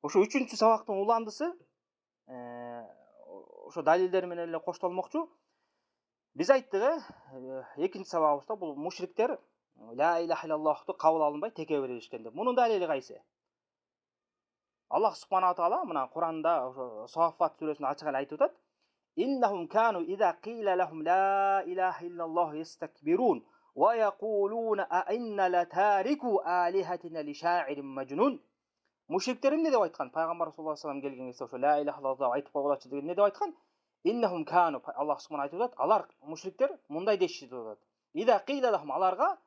Ошо 3-чү сабактын уландысы ошо далилдер менен эле коштолмокчу. Биз айттык, экинчи сабагыбызда бул мушриктер ла иляха иллаллахты кабыл алынбай теке беришкен деп. Мунун далили кайсы? Аллах субхана таала мына Куранда ошо Саффат сүрөсүндө ачык эле айтып атат. Иннахум кану иза кила лахум ла иляха иллаллах ястакбирун ва якулуна а инна латарику алихатина ли шаирин мажнун. Мушриктер эмне деп айткан? Пайгамбар саллаллаху алейхи вассалам келген кезде ошо ла иляха иллаллах айтып койгулачы деген эмне деп айткан? Иннахум кану, Аллах субхана айтып атат, алар мушриктер мындай дешти деп атат. Иза кила лахум, аларга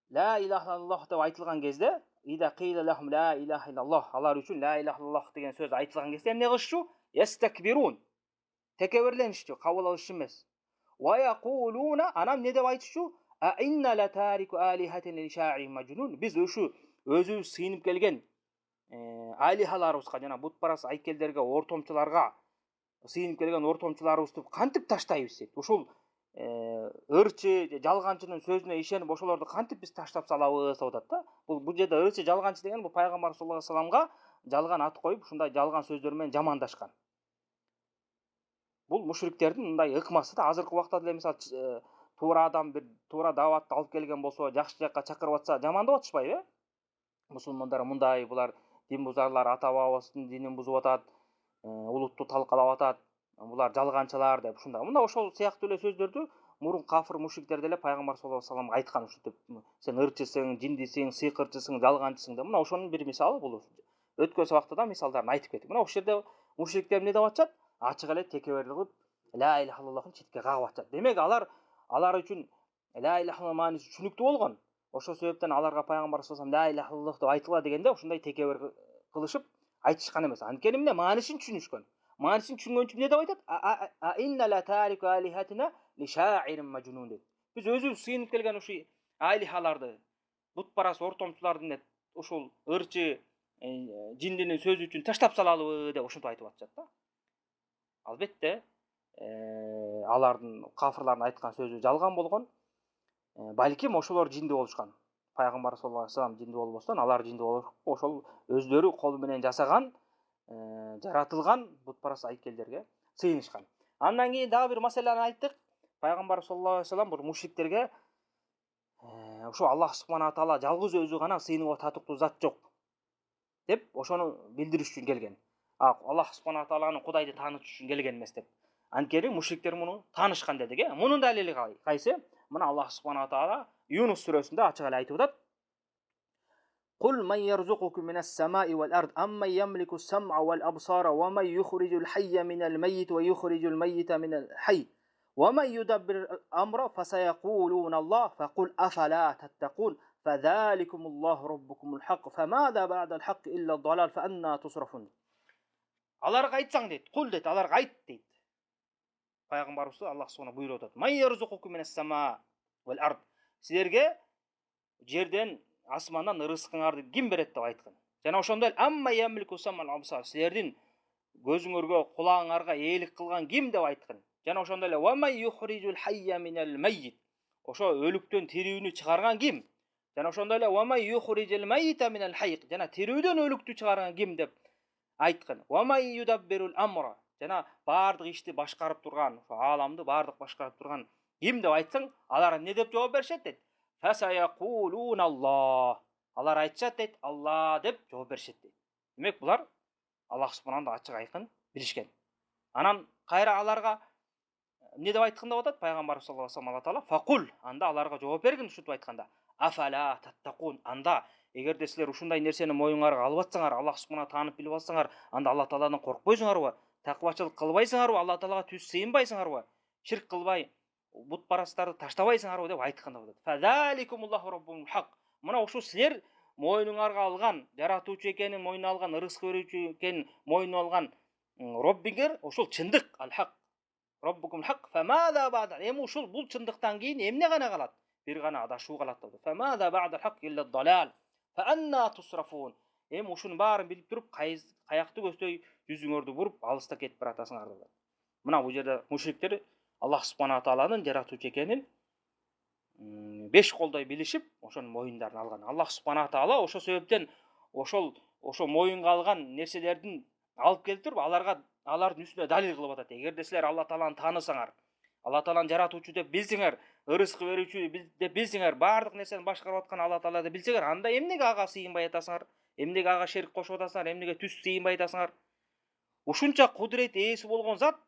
ла иляха иллаллах деп айтылган кезде, иза кила лахум ла иляха иллаллах, алар үчүн ла иляха иллаллах деген сөз айтылган кезде эмне кылышчу? Ястакбирун. Текеберленишчү, кабыл алышчу эмес. Ва якулуна, анан эмне деп айтышчу? А инна латарику алихатин ли шаирин мажнун. Биз ушу өзүбүз сыйынып келген алихаларыбызга, жана бутпарас айкелдерге, ортомчуларга сыйынып келген ортомчуларыбызды кантип таштайбыз дейт. Ушул ырчы, жалганчынын сөзүнө ишенип ошолорду кантип биз таштап салабыз деп атат да. Бул жерде ырчы, жалганчы деген бул пайгамбар саллаллаху алейхи вассаламга жалган ат коюп, ушундай жалган сөздөр менен жамандашкан. Бул мушриктердин мындай ыкмасы да. Азыркы убакта деле мисалы туура адам бир туура дааватты алып келген болсо, жакшы жакка чакырып атса, жамандап атышпайбы? Мусулмандар мындай, булар дин бузарлар, ата бабабыздын динин бузуп атат, улутту талкалап атат, булар жалганчылар деп ушундай. Мына ошол сыяктуу эле сөздөрдү мурун кафир мушриктер деле пайгамбар саллаллаху алейхи вассаламга айткан, ушинтип сен ырчысың, жиндисиң, сыйкырчысың, жалганчысың деп. Мына ошонун бир мисалы бул. Өткөн сабакта да мисалдарын айтып кеттик. Мына ошол жерде мушриктер эмне деп атышат? Ачык эле текебер кылып ла иляха иллаллахын четке кагып атышат. Демек алар үчүн ла иляха иллаллах мааниси түшүнүктүү болгон. Ошол себептен аларга пайгамбар саллаллаху алейхи вассалам ла иляха иллаллах деп айтыла дегенде ушундай текебер кылышып айтышкан эмес. Анткени эмне? Маанисин түшүнүшкөн. Маанисин түшүнгөнчө эмне деп айтат? А инна ла тарику алихатина ли шаирин мажнун дейт. Биз өзүбүз сыйынып келген ушу алихаларды, бутпарас ортомчулардын ушул ырчы, жиндинин сөзү үчүн таштап салалыбы деп ошентип айтып атышат да. Албетте, алардын кафырлардын айткан сөзү жалган болгон. Балким ошолор жинди болушкан. Пайгамбар саллаллаху алейхи вассалам жинди болбостон, алар жинди болуп, ошол өздөрү колу менен жасаган, жаратылган бутпарас айкелдерге сыйынышкан. Андан кийин дагы бир маселени айттык. Пайгамбар саллаллаху алейхи вассалам бул мушриктерге ошо Аллах субхана таала жалгыз өзү гана сыйынууга татыктуу зат жок деп ошону билдириш үчүн келген. Аллах субхана тааlanын Кудайды таанытыш үчүн келген эмес деп. Анткени мушриктер муну таанышкан дедик. Мунун далили кайсы? Мына Аллах субхана таала Юнус сүрөсүндө ачык эле айтып атат. Кул ман ярзукукум минас самаи вал ард амман ямлику сам'a вал абсара ва ман юхриджул хайя минал маййит ва юхриджул маййита минал хайй ва ман юдаббирул амра фасаякулуна Аллах факул афала таттакун фазаликумуллаху раббукумул хак фамада ба'дал хак илля далал фанна тусрафун. Аларга айтсаң дейт, кул дейт, аларга айт дейт. Пайгамбарыбыз Аллах субхана буйруп атат. Ман ярзукукум минас сама вал ард. Силерге жерден, асмандан рызкыңарды ким берет деп айткан. Жана ошондой амма ямлику самал абсар. Силердин көзүңөргө, кулагыңарга ээлик кылган ким деп айткан. Жана ошондой эле ва ман юхриджул хайя минал маййит. Ошо өлүктөн тирүүнү чыгарган ким? Жана ошондой эле ва ман юхриджул маййита минал хайй. Жана тирүүдөн өлүктү чыгарган ким деп айткан. Ва ман юдаббирул амра. Жана бардык ишти башкарып турган, ааламды бардык башкарып турган ким деп айтсаң, алар эмне деп жооп беришет дейт? Фасаякулуна Аллах. Алар айтышат дейт, Алла деп жооп беришет дейт. Демек булар Аллах субхананы ачык айкын билишкен. Анан кайра аларга эмне деп айткан деп атат пайгамбар саллаллаху алейхи вассалам Алла факул, анда аларга жооп бергин ушинтип айтканда. Афала таттакун. Анда эгерде силер ушундай нерсени моюңарга алып атсаңар, Аллах субхананы таанып билип атсаңар, анда Алла тааладан коркпойсуңарбы? Таквачылык кылбайсыңарбы? Алла таалага түз сыйынбайсыңарбы? Ширк кылбай, бутпарастарды таштабайсыңарбы деп айткан деп атат. Фазаликумуллаху раббукумул хак. Мына ушу силер моюнуңарга алган, жаратуучу экенин моюнуна алган, рызык берүүчү экенин моюнуна алган Роббиңер ошол чындык, ал-хак. Раббукумул хак. Фамада ба'да. Эми ушул бул чындыктан кийин эмне гана калат? Бир гана адашуу калат деп. Фамада ба'да хак илля далал. Фанна тусрафун. Эми ушунун баарын билип туруп, каякты көздөй жүзүңөрдү буруп, алыста кетип баратасыңар деп. Мына бул жерде мушриктер Аллах субхана тааланын жаратуучу экенин 5 колдой билишип, ошонун моюндарын алган. Аллах субхана таала ошол себептен ошол ошо моюнга алган нерселердин алып келип туруп алардын үстүнө далил кылып атат. Эгерде силер Алла Тааланы таанысаңар, Алла Тааланы жаратуучу деп билсеңер, ырызкы берүүчү деп билсеңер, баардык нерсени башкарып аткан Алла Таала деп билсеңер, анда эмнеге ага сыйынбай атасыңар? Эмнеге ага шерик кошуп атасыңар? Эмнеге түс сыйынбай атасыңар? Ушунча кудурет ээси болгон зат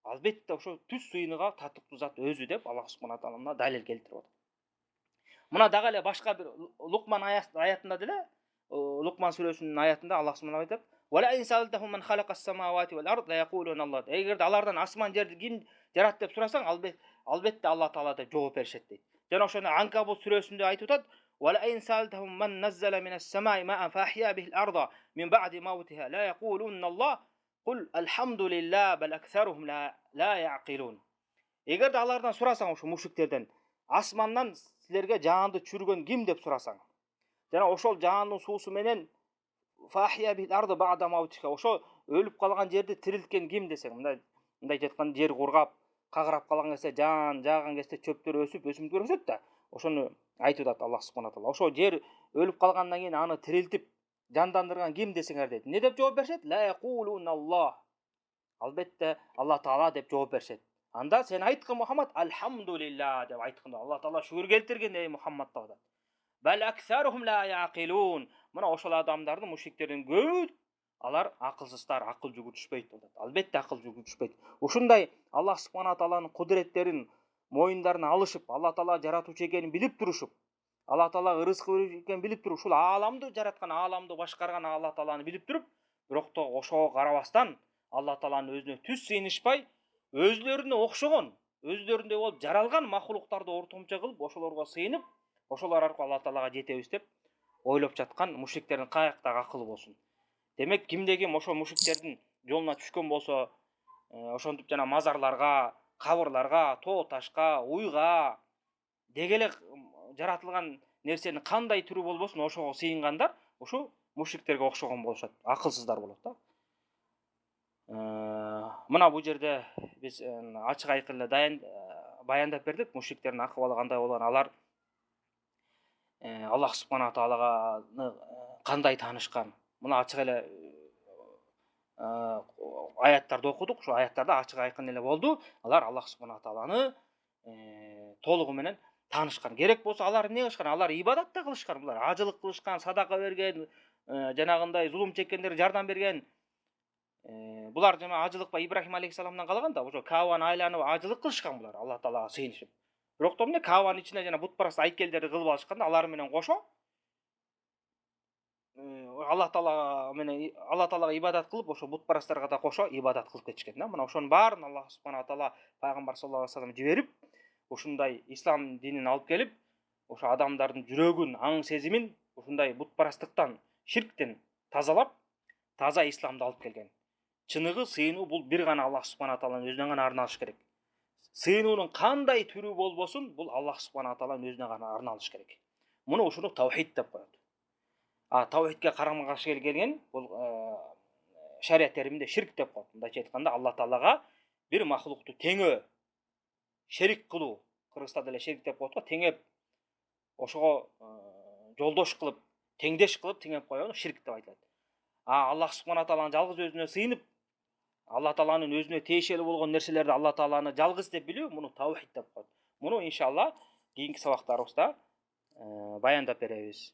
албетте ошо түс сыйыныга татыктуу зат өзү деп Аллах субхана таала мына далил келтирип атат. Мына дагы эле башка бир Лукман аятында деле, Лукман сүрөсүнүн аятында Аллах субхана айтат: "Ва ла инсалтахум ман халака ас-самавати вал ард ла якулуна Аллах". Эгерде алардан асман жерди ким жаратты деп сурасаң, албетте Алла Таала деп жооп беришет дейт. Жана ошону Анкабут сүрөсүндө айтып атат: "Ва ла инсалтахум ман наззала минас самаи маан фахия бихил арда мин ба'ди маутиха ла якулуна Аллах кул алхамдулилlah бал аксарухум ла яқилун". Эгерде алардан сурасаң, ошо мушриктерден, асмандан силерге жаанды чүргөн ким деп сурасаң, жана ошол жаандын суусу менен фахия бихил арда ба'да маутиха, ошо өлүп калган жерди тирилткен ким десең, мындай айтканда жер кургап, кагырап калган кезде, жаан жааган кезде чөптөр өсүп, өсүмдүктөр өсөт да, ошону айтып атат Аллах субхана таала. Ошо жер өлүп калгандан кийин аны тирилтип, жандандырган ким десеңер дейт. Не деп жооп беришет? Ла якулуна Аллах. Албетте Алла Таала деп жооп беришет. Анда сен айткын Мухаммад алхамдулилlah деп айткын. Алла Таала шүгүр келтирген ey Мухаммад деп атат. Бал аксарухум ла яқилун. Мына ошол адамдардын, мушриктердин көбү алар акылсыздар, акыл жүгүртүшпөйт деп атат. Албетте акыл жүгүртүшпөйт. Ушундай Аллах субхана тааланын кудуреттерин моюндарына алышып, Алла Таала жаратуучу экенин билип турушуп, Алла Таала ырызкы берүүчү экенин билип туруп, ушул ааламды жараткан, ааламды башкарган Алла Тааланы билип туруп, бирок да ошого карабастан Алла Тааланын өзүнө түз сыйынышпай, өзлөрүнө окшогон, өзлөрүндөй болуп жаралган махлуктарды ортомчо кылып, ошолорго сыйынып, ошолор аркылуу Алла Таалага жетебиз деп ойлоп жаткан мушриктердин каяктагы акылы болсун. Демек, кимде ким ошо мушриктердин жолуна түшкөн болсо, ошентип жана мазарларга, кабырларга, тоо ташка, уйга, деги эле жаратылган нерсенин кандай түрү болбосун ошого сыйынгандар, ушу мушриктерге окшогон болушат, акылсыздар болот да. Мына бул жерде биз ачык айкын эле баяндап бердик мушриктердин акыбалы кандай болгон, алар Аллах субхана таалаганы кандай таанышкан. Мына ачык эле аяттарды окудук, ошо аяттарда ачык айкын эле болду. Алар Аллах субхана тааланы толугу менен таанышкан. Керек болсо алар эмне кылышкан? Алар ибадат да кылышкан. Булар ажылык кылышкан, садака берген, жанагындай зулум чеккендерге жардам берген. Булар жана ажылыкпай Ибрахим алейхиссаламдан калган да, ошо Каабаны айланып ажылык кылышкан булар Алла Таалага сыйынышып. Бирок да эмне Каабанын ичине жана бутпараст айкелдерди кылып алышканда, алар менен кошо Алла Таалага ибадат кылып, ошо бутпарасттарга да кошо ибадат кылып кетишкен да. Мына ошонун баарын Аллах субхана таала пайгамбар саллаллаху алейхи вассалам жиберип, ушундай ислам динин алып келип, ошо адамдардын жүрөгүн, аң сезимин ушундай бутпарасттыктан, ширктен тазалап, таза исламды алып келген. Чыныгы сыйынуу бул бир гана Аллах субхана тааланын өзүнө гана арналыш керек. Сыйынуунун кандай түрү болбосун, бул Аллах субхана тааланын өзүнө гана арналыш керек. Муну ушуну таухид деп коет. Таухидке карама каршы келген бул шариат териминде ширк деп коет. Мындайча айтканда, Алла Таалага бир махлукту теңөө, шерик кылуу, кыргызда деле шерик деп коет го, теңеп, ошого жолдош кылып, теңдеш кылып теңеп койгон ширк деп айтылат. Аллах субхана тааланын жалгыз өзүнө сыйынып, Алла Тааланын өзүнө тиешелүү болгон нерселерди Алла Тааланы жалгыз деп билүү, муну таухид деп коет. Муну иншалла кийинки сабактарыбызда баяндап беребиз.